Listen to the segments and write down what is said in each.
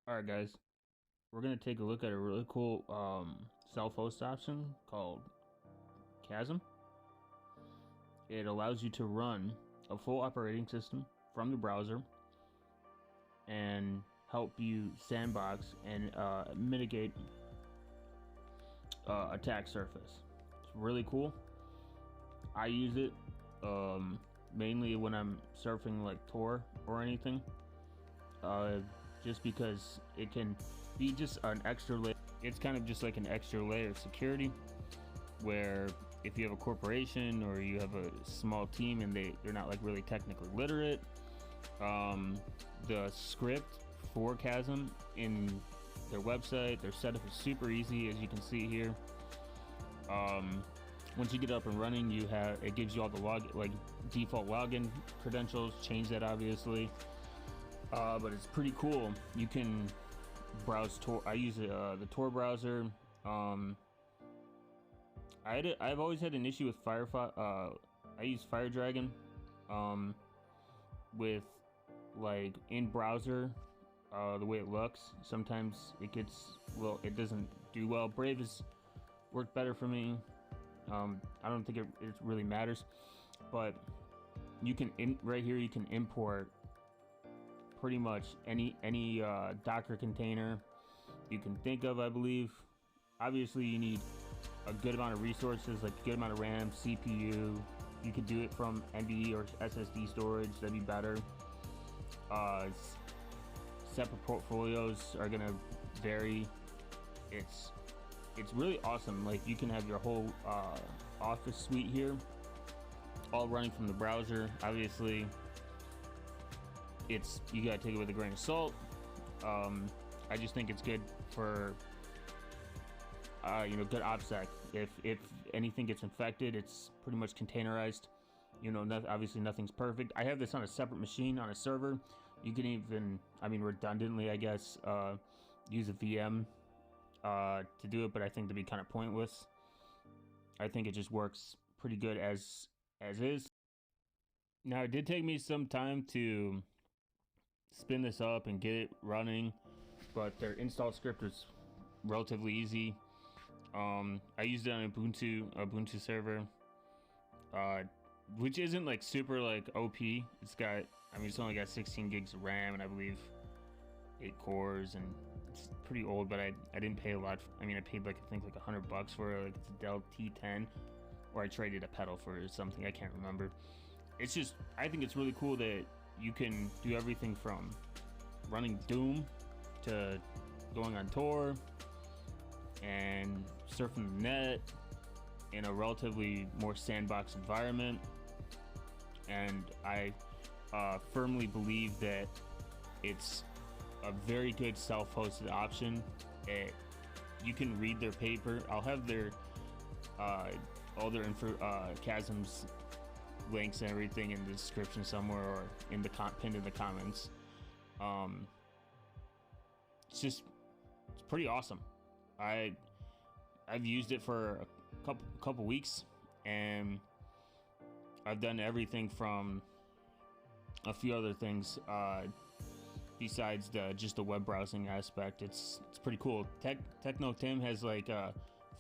Alright guys, we're going to take a look at a really cool self-host option called Chasm. It allows you to run a full operating system from the browser and help you sandbox and mitigate attack surface. It's really cool. I use it mainly when I'm surfing like Tor or anything. Just because it can be just an extra layer. It's kind of just like an extra layer of security where if you have a corporation or you have a small team and they're not like really technically literate, the script for Chasm in their website, their setup is super easy, as you can see here. Once you get up and running, it gives you all the default login credentials. Change that obviously. But it's pretty cool. You can browse Tor. I use the Tor browser. I've always had an issue with Firefox. I use FireDragon. With like in browser, the way it looks, sometimes it doesn't do well. Brave has worked better for me. I don't think it really matters, but you can right here you can import pretty much any Docker container you can think of, I believe. Obviously you need a good amount of resources, like a good amount of RAM, CPU. You could do it from NVMe or SSD storage, that'd be better. Separate portfolios are gonna vary. It's really awesome. Like you can have your whole office suite here all running from the browser. Obviously you gotta take it with a grain of salt. I just think it's good for good OPSEC. If anything gets infected, it's pretty much containerized. Obviously nothing's perfect. I have this on a separate machine on a server. You can even, redundantly, I guess, use a VM to do it, but I think to be kind of pointless. I think it just works pretty good as is. Now, it did take me some time to spin this up and get it running, but their install script is relatively easy. I used it on Ubuntu server, which isn't like super like OP. It's only got 16 gigs of RAM and I believe 8 cores, and it's pretty old, but I didn't pay a lot. I paid I think like $100 for it. Like it's a Dell T10, or I traded a pedal for it or something. I can't remember. I think it's really cool that you can do everything from running Doom to going on Tor and surfing the net in a relatively more sandbox environment. And I firmly believe that it's a very good self-hosted option. You can read their paper. I'll have their all their Chasm's links and everything in the description somewhere, or in the pinned in the comments. It's pretty awesome. I've used it for a couple weeks, and I've done everything from a few other things besides just the web browsing aspect. It's pretty cool. Techno Tim has like a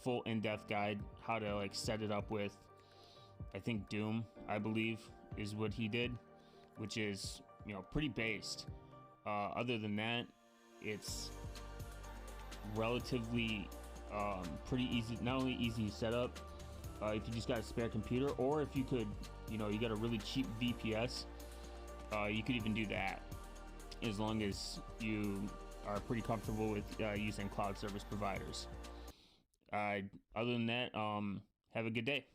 full in-depth guide how to like set it up with, I think Doom, I believe, is what he did, which is pretty based. Other than that, it's relatively pretty easy. Not only easy to set up, if you just got a spare computer, or if you could, you got a really cheap VPS, you could even do that, as long as you are pretty comfortable with using cloud service providers. Other than that, have a good day.